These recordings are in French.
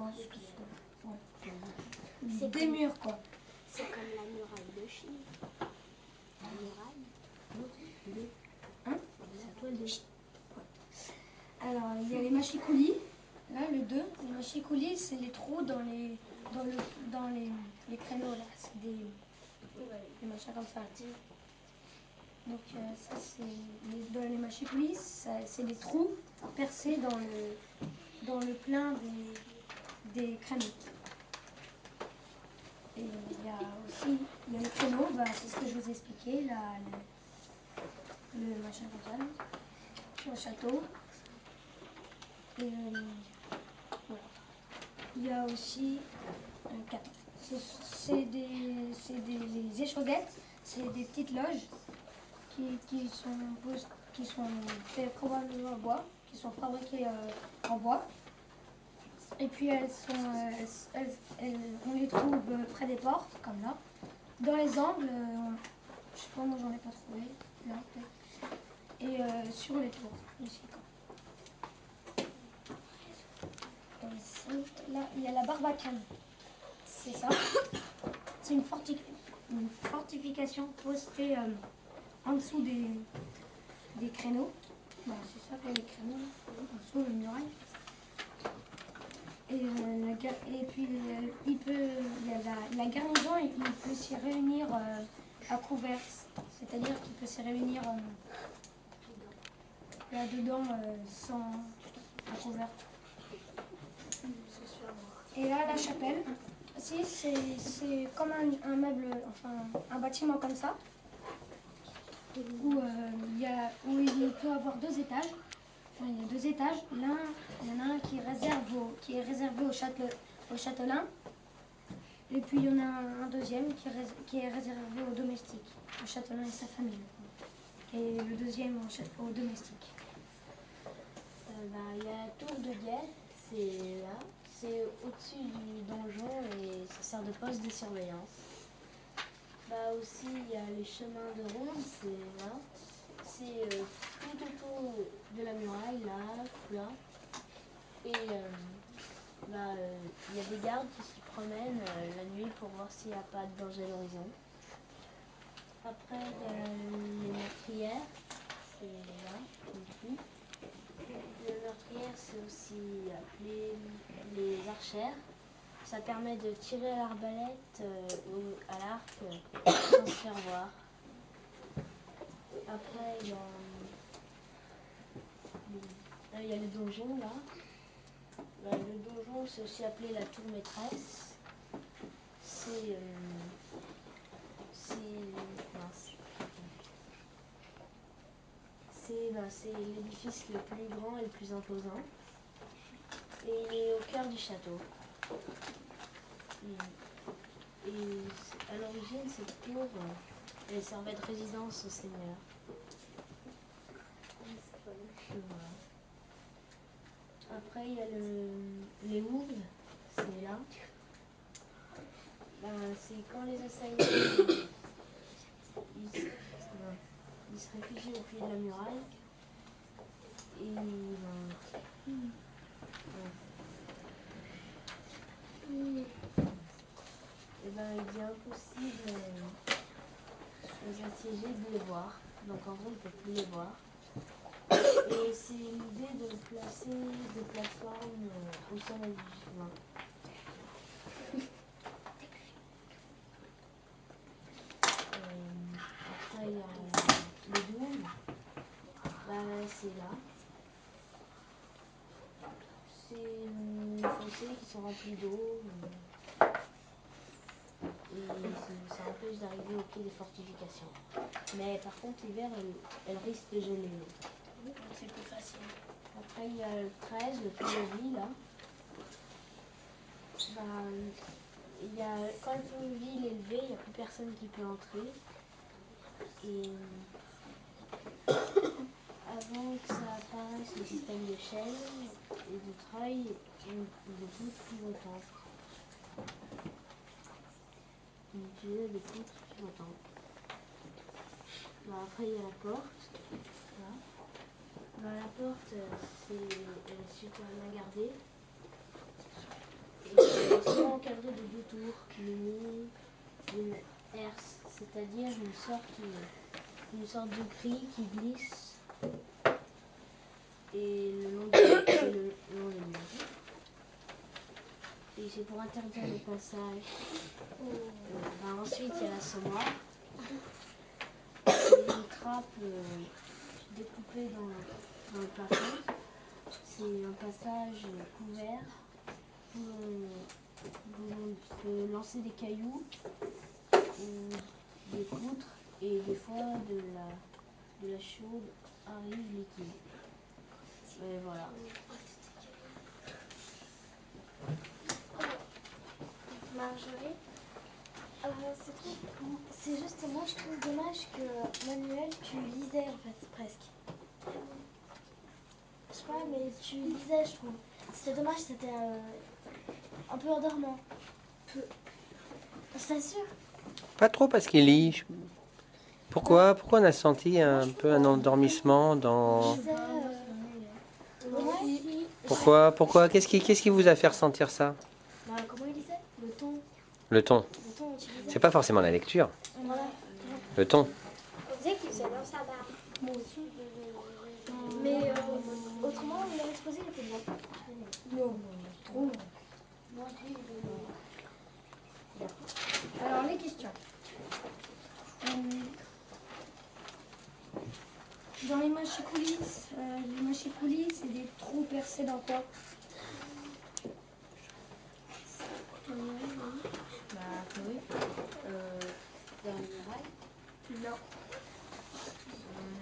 pense que c'est... Ouais. C'est Des comme- murs, quoi. C'est comme la muraille de Chine. La muraille. Hein? C'est à toi de dire. Alors, il y a les machicoulis. Là, le 2. Les machicoulis, c'est les trous dans les créneaux, là. C'est des machins comme ça. Donc, ça, c'est... Dans les machicoulis, c'est des trous percés dans le plein des créneaux. Et il y a aussi le créneau, bah, c'est ce que je vous ai expliqué, là, le machin comme ça, là, le château. Et voilà. Il y a aussi un cadre. C'est des échaudettes, c'est des petites loges qui sont faites probablement en bois, qui sont fabriquées en bois. Et puis on les trouve près des portes, comme là. Dans les angles, je sais pas, moi j'en ai pas trouvé, là peut-être. Et sur les tours, ici. Et ici, là, il y a la barbacane. C'est ça. C'est une fortification postée en dessous des créneaux. Voilà, c'est ça pour les créneaux, en dessous de la muraille. Et puis, il y a la garnison, il peut s'y réunir à couvert. C'est-à-dire qu'il peut s'y réunir là-dedans sans à couvert. Et là, la chapelle, si, c'est comme un meuble, enfin un bâtiment comme ça, où il peut avoir 2 étages. Enfin, il y a 2 étages. L'un, il y en a un qui est réservé au châtelain. Et puis il y en a un deuxième qui est réservé aux domestiques, au châtelain et sa famille. Et le deuxième aux domestiques. Il y a la tour de guet, c'est là. C'est au-dessus du donjon et ça sert de poste de surveillance. Aussi, il y a les chemins de ronde, c'est là. C'est tout autour de la muraille, là. Et il y a des gardes qui s'y promènent la nuit pour voir s'il n'y a pas de danger à l'horizon. Après, il y a les meurtrières, c'est là, au-dessus. Les meurtrières, c'est aussi appelé les archères. Ça permet de tirer à l'arbalète ou à l'arc sans se faire voir. Après, il y a le donjon, là. Le donjon, c'est aussi appelé la tour maîtresse. C'est l'édifice le plus grand et le plus imposant. Et il est au cœur du château. Et à l'origine, cette tour, elle servait de résidence au seigneur. Voilà. Après, il y a les houves, c'est là. C'est quand les assaillants ils se réfugient au pied de la muraille. Et il est impossible aux assiégés de les voir. Donc en vrai, ils ne peuvent plus les voir. Et c'est l'idée de placer des plateformes au sommet du chemin. Après, il y a les douves. C'est là. C'est des fossés qui sont remplis d'eau. Et ça empêche d'arriver au pied des fortifications. Mais par contre, l'hiver, elle risque de geler l'eau. C'est plus facile. Après, il y a le 13, le pont-levis, là. Quand le pont-levis est levé, il n'y a plus personne qui peut entrer. Et avant que ça apparaisse, le système de chaînes et de treuil, on debout depuis longtemps. On utilisait des poutres depuis longtemps. Après, il y a la porte. Là. La porte, elle est super bien gardée. encadré de 2 tours, une herse, c'est-à-dire une sorte de grille qui glisse et le long des murs. Et c'est pour interdire le passage. Ensuite, il y a l'assommoir. C'est une trappe découpée dans le plafond. C'est un passage couvert où on peut lancer des cailloux ou des poutres et des fois de la chaude arrive liquide. Et voilà. Marjorie, c'est juste moi je trouve dommage que Manuel tu lisais en fait presque. Je sais pas mais tu lisais je trouve. C'était dommage, c'était un peu endormant. Je t'assure. Pas trop parce qu'il lit. Pourquoi on a senti un peu un endormissement dans... Pourquoi Qu'est-ce qui vous a fait ressentir ça? Comment il lisait? Le ton. Le ton. Le ton dont il lisait. C'est pas forcément la lecture. Voilà. Le ton. On disait qu'il faisait dans sa barbe. Moi aussi. Mais autrement, leur exposé il était bien. Non, trop long. Moi je dis Alors, les questions. Dans les mâchicoulis, c'est des trous percés dans quoi? Chloé, dans les murailles, Non.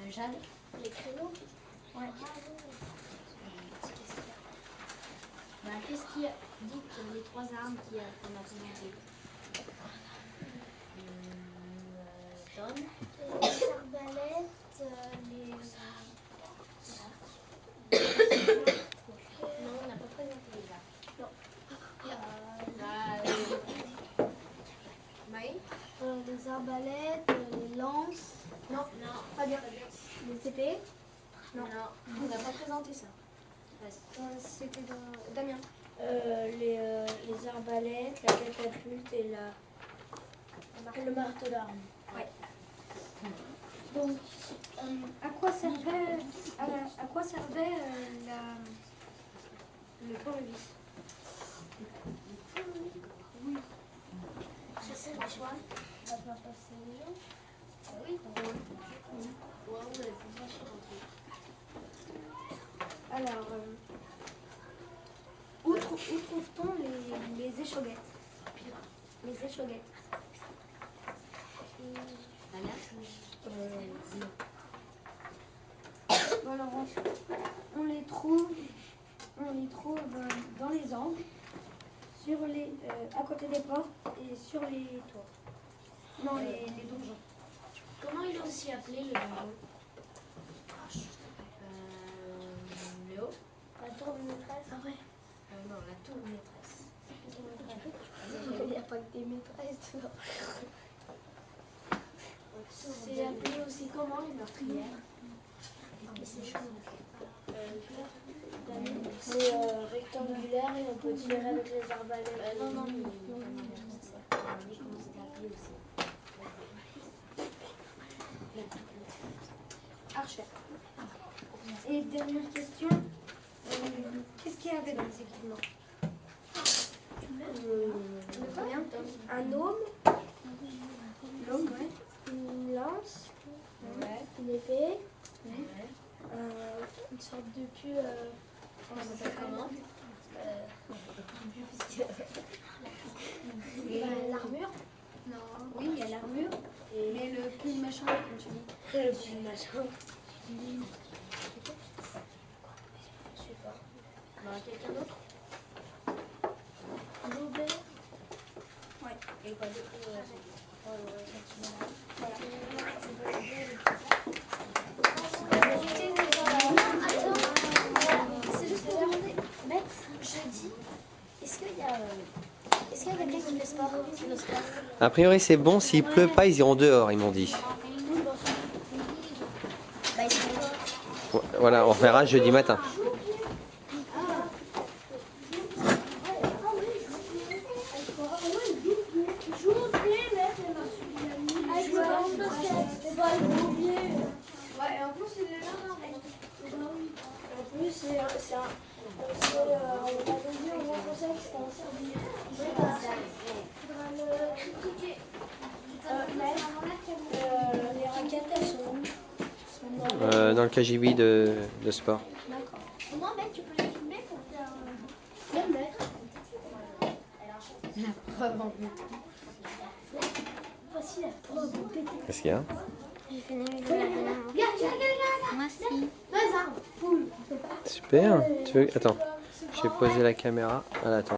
le jade. les créneaux. Ouais. Qu'est-ce qui a dit les 3 armes qu'on a présentées? Donne. Les arbalètes, les... Non, on n'a pas présenté les armes. Non. Maï? Les arbalètes, les lances. Non, Pas bien. Les épées. Non, on n'a pas présenté ça. C'était dans Damien. Les arbalètes, la catapulte et le marteau d'armes. Ouais. Donc, à quoi servait le tournevis? Je sais pourquoi. On va pas passer les gens? Oui. Ouais, on les fait franchir un truc. Alors, où trouve-t-on les échauguettes? Les échauguettes. La mer? Non. Alors, on les trouve dans les angles, à côté des portes et sur les toits. Non, les donjons. Comment il est aussi appelé le donjon? Léo? La tour de maîtresse. Ah ouais. Non, la tour maîtresse. Il n'y a pas que des maîtresses dedans. C'est appelé aussi comment les meurtrières? C'est rectangulaire et on peut tirer avec les arbalètes. Non, mais on a dit comment c'était appelé aussi. La tour maîtresse. Archère. Et dernière question, qu'est-ce qu'il y avait dans les équipements? Rien. Un aume. L'aume, ouais. Une lance, Ouais. une épée, Ouais. une sorte de queue. Ça s'appelle comment? L'armure. Non. Oui, il y a l'armure. Mais le plus machin, comme tu dis. Le plus machin. Je sais pas. Quelqu'un d'autre? L'obé. Ouais. Et quoi d'autre? C'est tout. C'est juste pour demander, Bête, jeudi, est-ce qu'il y a quelqu'un qui fait sport chez nos sports? A priori c'est bon, s'il pleut pas, ils iront dehors, ils m'ont dit. Bah, il fait quoi? Voilà, on verra jeudi matin. on avait dit au grand conseil que c'était interdit. Faudra le critiquer. Les raquettes, elles sont Dans le KGB de sport. D'accord. Moi, mec, tu peux les filmer pour faire. Le mettre. La preuve en plus. Voici la preuve en pété. Qu'est-ce qu'il y a? J'ai fini de la banane. Moi aussi. Super. Tu veux... Attends, je vais poser la caméra. Ah, attends.